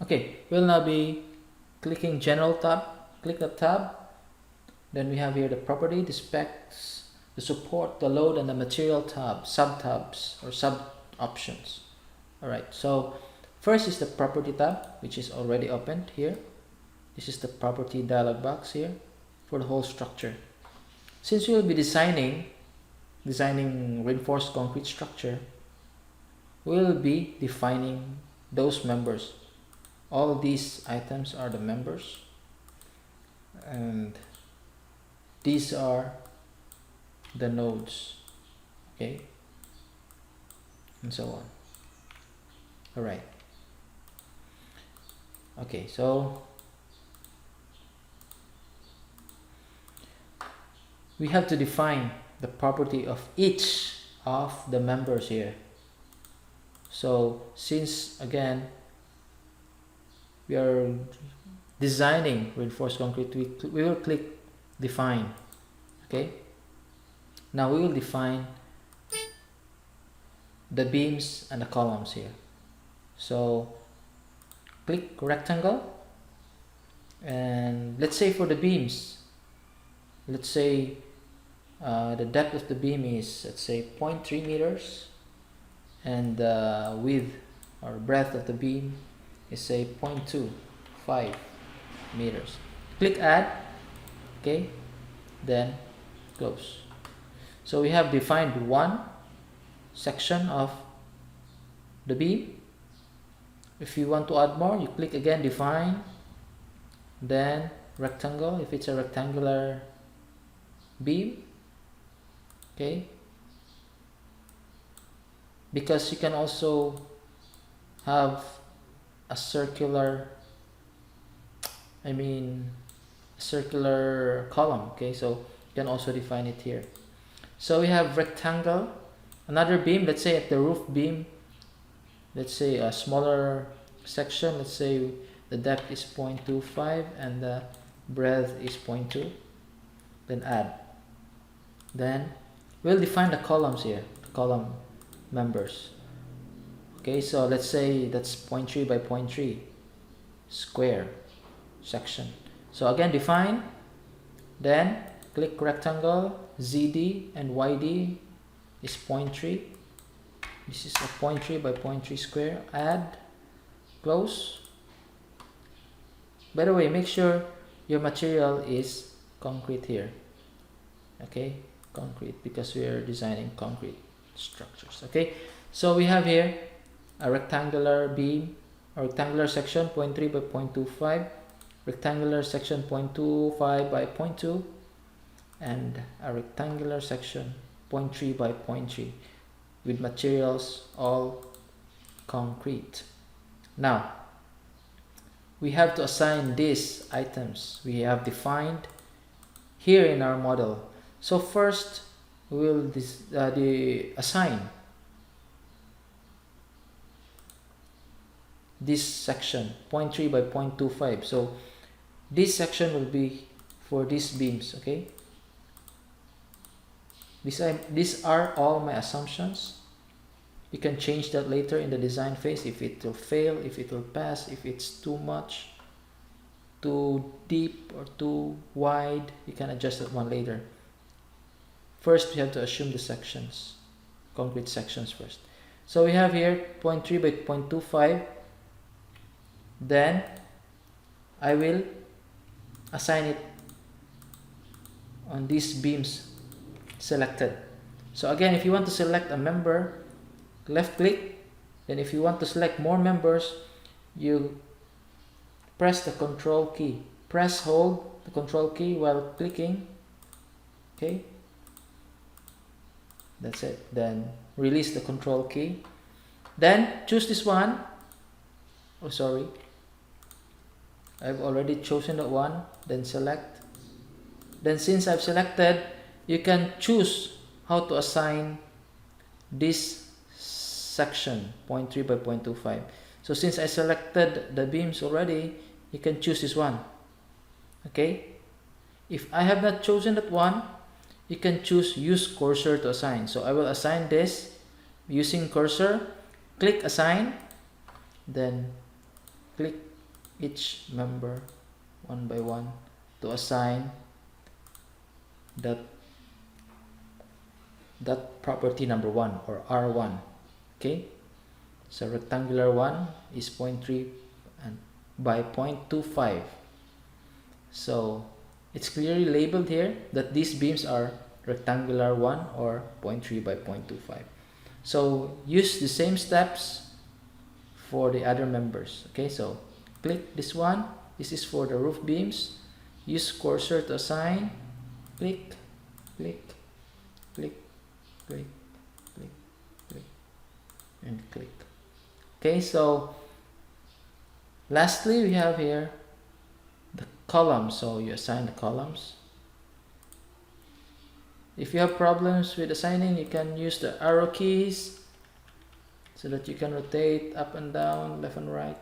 Okay, we'll now be clicking General tab. Click the tab. Then we have here the property, the specs, the support, the load, and the material tab, sub-tabs or sub-options. Alright, so first is the property tab, which is already opened here. This is the property dialog box here for the whole structure. Since we will be designing reinforced concrete structure, we will be defining those members. All these items are the members, and these are the nodes, okay, and so on. All right. Okay, so we have to define the property of each of the members here. So since again we are designing reinforced concrete, we will click define. Okay, now we will define the beams and the columns here. So click rectangle, and let's say for the beams, let's say the depth of the beam is, let's say, 0.3 meters, and the width or breadth of the beam is, say, 0.25 meters. Click add. Okay, then close. So we have defined one section of the beam. If you want to add more, you click again define, then rectangle if it's a rectangular beam. Okay, because you can also have a circular column. Okay, so you can also define it here. So we have rectangle, another beam, let's say at the roof beam, let's say a smaller section, let's say the depth is 0.25 and the breadth is 0.2, then add. Then we'll define the columns here, the column members. Okay, so let's say that's 0.3 by 0.3 square section. So again define, then click rectangle, ZD and YD is 0.3. This is a 0.3 by 0.3 square. Add, close. By the way, make sure your material is concrete here. Okay, concrete, because we are designing concrete structures. Okay, so we have here a rectangular beam, a rectangular section 0.3 by 0.25, rectangular section 0.25 by 0.2, and a rectangular section 0.3 by 0.3 with materials all concrete. Now we have to assign these items we have defined here in our model. So first we will assign this section 0.3 by 0.25. So this section will be for these beams. Okay, these are all my assumptions. You can change that later in the design phase, if it will fail, if it will pass, if it's too much, too deep or too wide. You can adjust that one later. First we have to assume the sections, concrete sections first. So we have here 0.3 by 0.25. Then I will assign it on these beams selected. So again, if you want to select a member, left click. Then if you want to select more members, you press the control key. Hold the control key while clicking. Okay, that's it. Then release the control key. Then choose this one. Oh, sorry, I've already chosen that one. Then select. Then since I've selected, you can choose how to assign this section 0.3 by 0.25. So since I selected the beams already, you can choose this one. Okay, if I have not chosen that one, you can choose use cursor to assign. So I will assign this using cursor. Click assign, then click each member one by one to assign that property number 1 or R1. Okay, so rectangular one is 0.3 and by 0.25. So it's clearly labeled here that these beams are rectangular 1 or 0.3 by 0.25. So use the same steps for the other members. Okay, so click this one. This is for the roof beams. Use cursor to assign. Click, click, click, click, click, click, and click. Okay, so lastly we have here the columns. So you assign the columns. If you have problems with assigning, you can use the arrow keys so that you can rotate up and down, left and right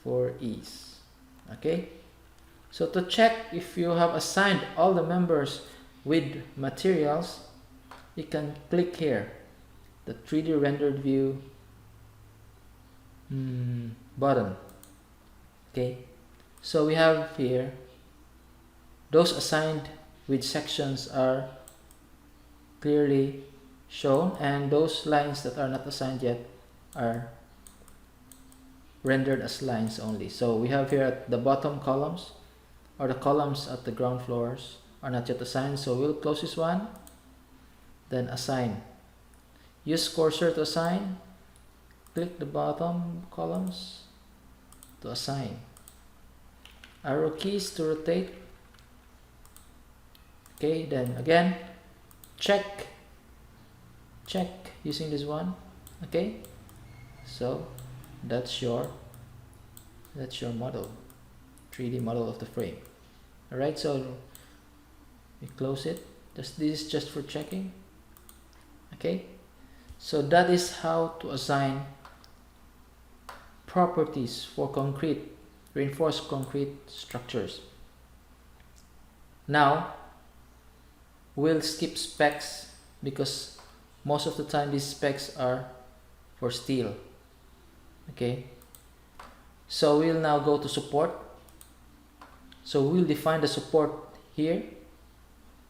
for ease. Okay, so to check if you have assigned all the members with materials, you can click here, the 3D rendered view button. Okay, so we have here those assigned with sections are clearly shown, and those lines that are not assigned yet are rendered as lines only. So we have here at the bottom columns, or the columns at the ground floors are not yet assigned, so we'll close this one, then assign. Use cursor to assign. Click the bottom columns to assign. Arrow keys to rotate. Okay, then again check using this one. Okay, so that's your model, 3D model of the frame. Alright, so we close it. This is just for checking. Okay, so that is how to assign properties for reinforced concrete structures. Now we'll skip specs because most of the time these specs are for steel. Okay, so we'll now go to support. So we'll define the support here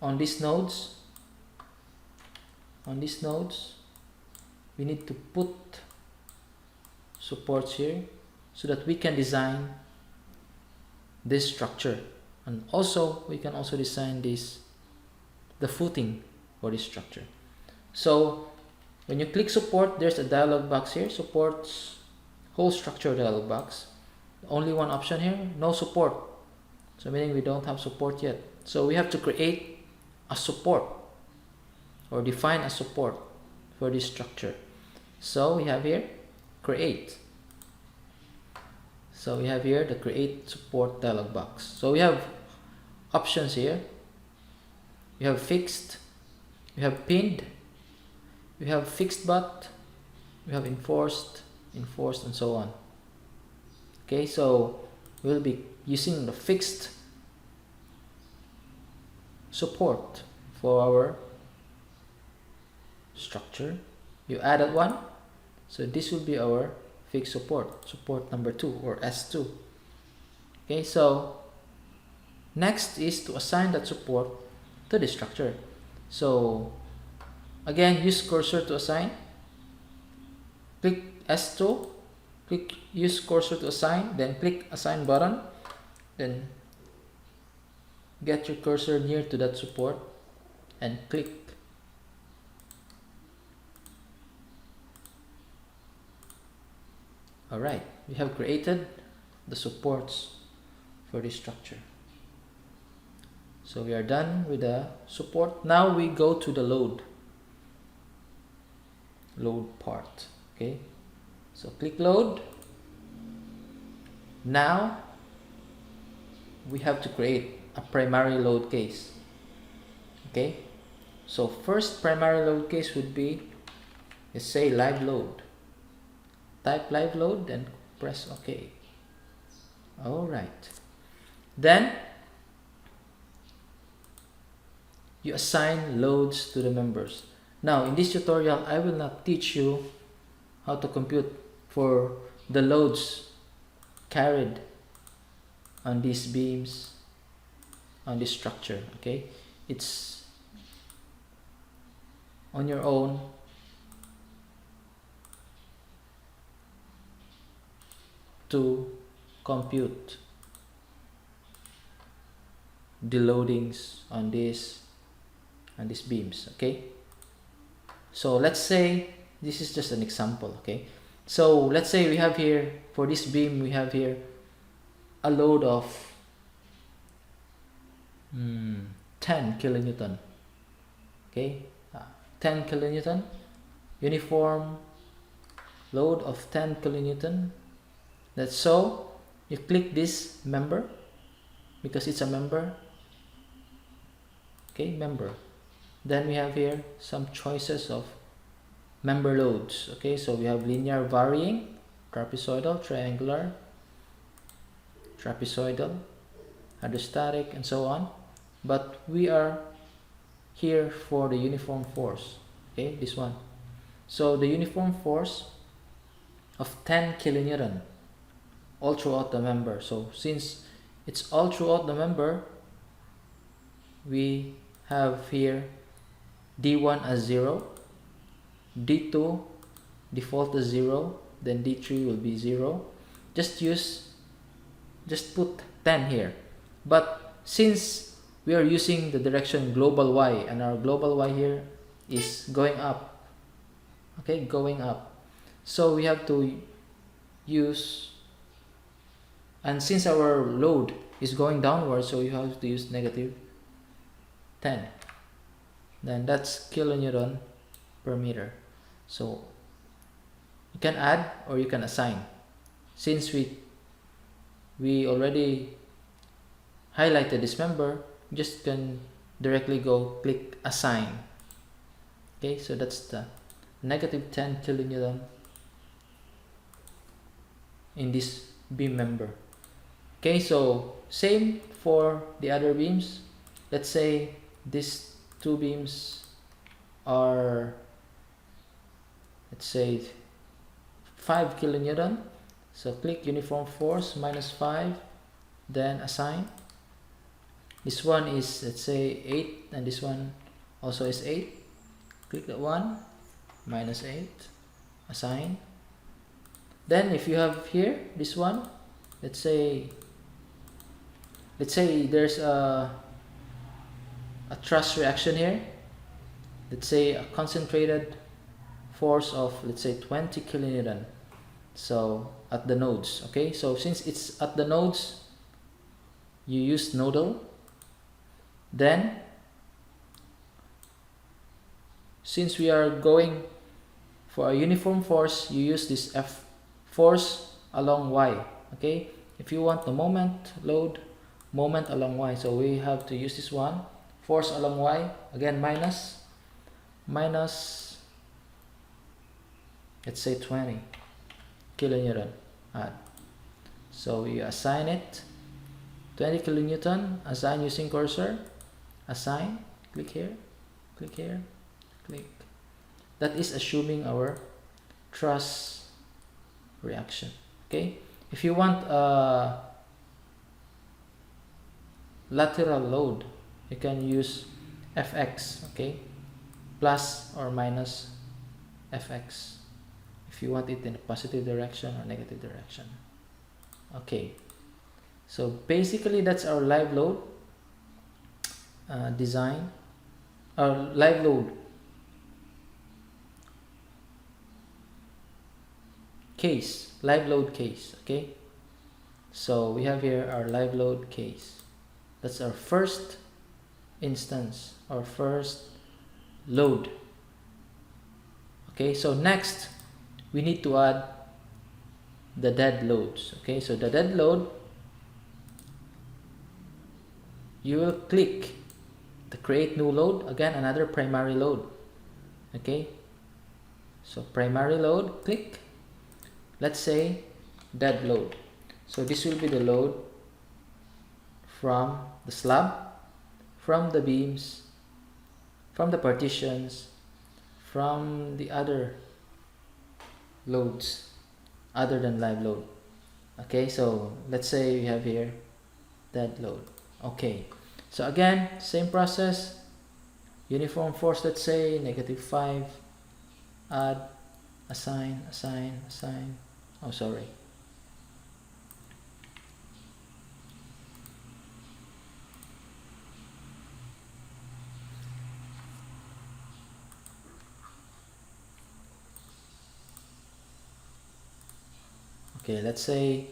on these nodes. On these nodes we need to put supports here so that we can design this structure, and also we can also design the footing for this structure. So when you click support, there's a dialog box here, supports whole structure dialog box. Only one option here, no support, so meaning we don't have support yet. So we have to create a support or define a support for this structure. So we have here create. So we have here the create support dialog box. So we have options here. We have fixed, we have pinned, we have fixed butt, we have enforced, and so on. Okay, so we'll be using the fixed support for our structure. You added one, so this will be our fixed support number 2 or S2. Okay, so next is to assign that support to the structure. So again, use cursor to assign. Click S2, use cursor to assign, then click assign button, then get your cursor near to that support and click. Alright, we have created the supports for this structure. So we are done with the support. Now we go to the load part. Okay, so click load. Now we have to create a primary load case. Okay, so first primary load case would be, let's say, live load. Type live load and press OK. Alright, then you assign loads to the members. Now in this tutorial I will not teach you how to compute for the loads carried on these beams, on this structure. Okay, it's on your own to compute the loadings on these beams. Okay, so let's say this is just an example. Okay, so let's say we have here, for this beam, we have here a load of 10 kilonewton. Okay, 10 kilonewton, uniform load of 10 kilonewton. That's so you click this member because it's a member. Okay, member. Then we have here some choices of member loads. Okay, so we have linear, varying, trapezoidal, triangular, trapezoidal, hydrostatic, and so on. But we are here for the uniform force. Okay, this one. So the uniform force of 10 kilonewton all throughout the member. So since it's all throughout the member, we have here D1 as 0, D2 default as 0, then D3 will be 0. Just put 10 here. But since we are using the direction global Y, and our global Y here is going up, okay, going up, so we have to use, and since our load is going downward, so you have to use negative 10. Then that's kilonewton per meter. So you can add or you can assign. Since we already highlighted this member, you just can directly go click assign. Okay, so that's the negative 10 kilonewton in this beam member. Okay, so same for the other beams. Let's say these two beams are, let's say, 5 kilonewton. So click uniform force -5, then assign. This one is, let's say, 8, and this one also is 8. Click that one, -8, assign. Then if you have here this one, let's say there's a thrust reaction here. Let's say a concentrated force of, let's say, 20 kilonewton. So at the nodes. Okay, so since it's at the nodes, you use nodal. Then since we are going for a uniform force, you use this F, force along Y. Okay, if you want the moment load, moment along Y, so we have to use this one, force along Y, again minus, let's say 20 kilonewton, add. So you assign it 20 kilonewton, assign using cursor, assign, click here, click here, click. That is assuming our thrust reaction. Okay, if you want a lateral load, you can use Fx. Okay, plus or minus Fx if you want it in a positive direction or negative direction. Okay, so basically that's our live load design, our live load case, live load case. Okay, so we have here our live load case. That's our first instance, our first load. Okay, so next we need to add the dead loads. Okay, so the dead load, you will click the create new load, again another primary load. Okay, so primary load, click, let's say dead load. So this will be the load from the slab, from the beams, from the partitions, from the other loads. other than live load. Okay, so let's say we have here dead load. Okay, so again, same process. Uniform force, let's say -5, add, assign, assign, assign. Oh, sorry. Okay, let's say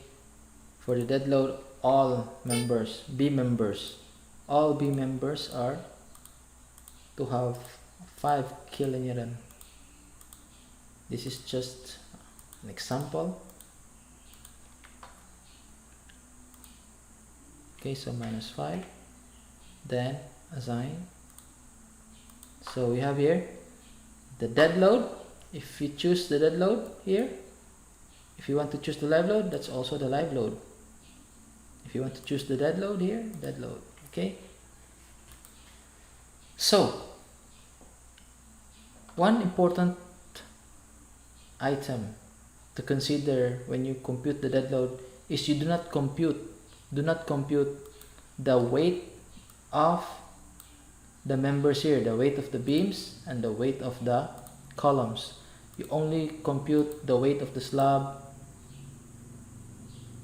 for the dead load, all members, beam members, all beam members are to have 5 kilonewton. This is just an example. Okay, so -5, then assign. So we have here the dead load. If you choose the dead load here, if you want to choose the live load, that's also the live load. If you want to choose the dead load here, dead load. Okay. So one important item to consider when you compute the dead load is you do not compute the weight of the members here, the weight of the beams and the weight of the columns. You only compute the weight of the slab,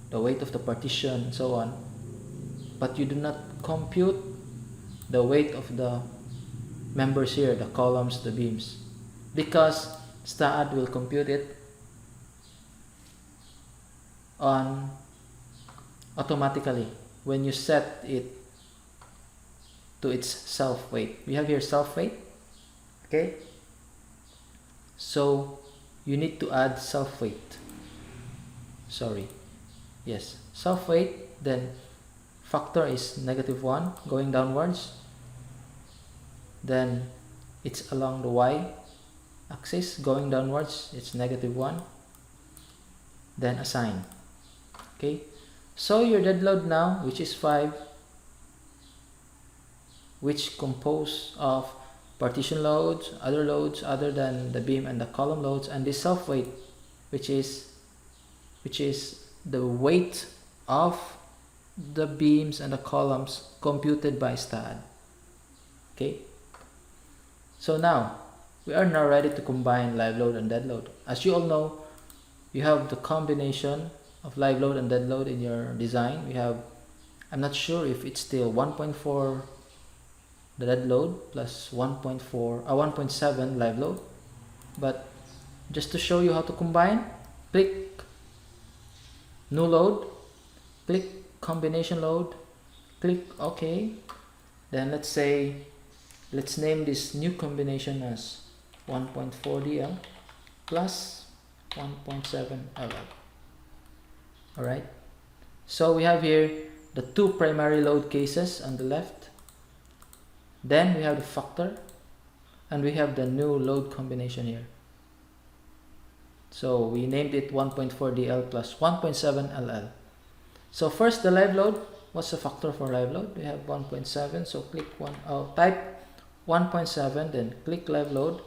the weight of the partition, and so on, but you do not compute the weight of the members here, the columns, the beams, because STAAD will compute it on automatically when you set it to its self weight. We have here self weight. Okay, so you need to add self weight. Sorry, yes, self weight, then factor is -1 going downwards, then it's along the y axis going downwards, it's -1, then assign. Okay, so your dead load now, which is 5, which compose of partition loads other than the beam and the column loads, and this self weight, which is the weight of the beams and the columns computed by STAAD. Okay, so now we are now ready to combine live load and dead load. As you all know, you have the combination of live load and dead load in your design. We have, I'm not sure if it's still 1.4 the dead load plus 1.7 live load, but just to show you how to combine, click new load, click combination load, click OK. Then let's name this new combination as 1.4 DL plus 1.7 LL. Alright, so we have here the 2 primary load cases on the left, then we have the factor, and we have the new load combination here. So we named it 1.4 DL plus 1.7 LL. So first, the live load. What's the factor for live load? We have 1.7, so type 1.7, then click live load,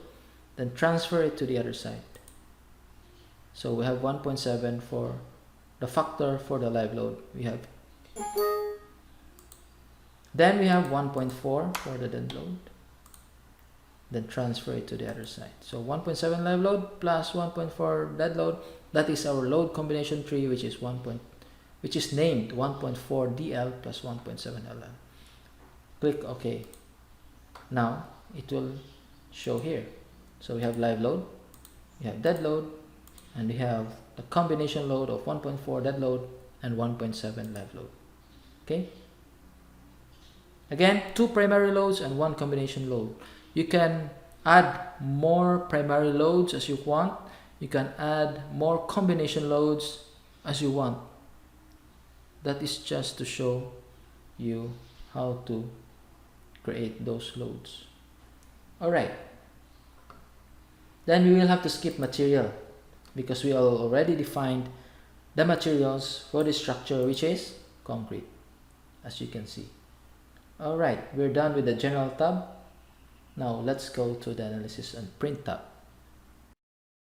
then transfer it to the other side. So we have 1.7 for the factor for the live load. Then we have 1.4 for the dead load, then transfer it to the other side. So 1.7 live load plus 1.4 dead load, that is our load combination tree, which is named 1.4 DL plus 1.7 LL. Click OK. Now it will show here. So we have live load, we have dead load, and we have the combination load of 1.4 dead load and 1.7 live load. Okay. Again, 2 primary loads and 1 combination load. You can add more primary loads as you want. You can add more combination loads as you want. That is just to show you how to create those loads. Alright. Then we will have to skip material because we already defined the materials for this structure, which is concrete, as you can see. Alright, we're done with the general tab. Now let's go to the analysis and print tab.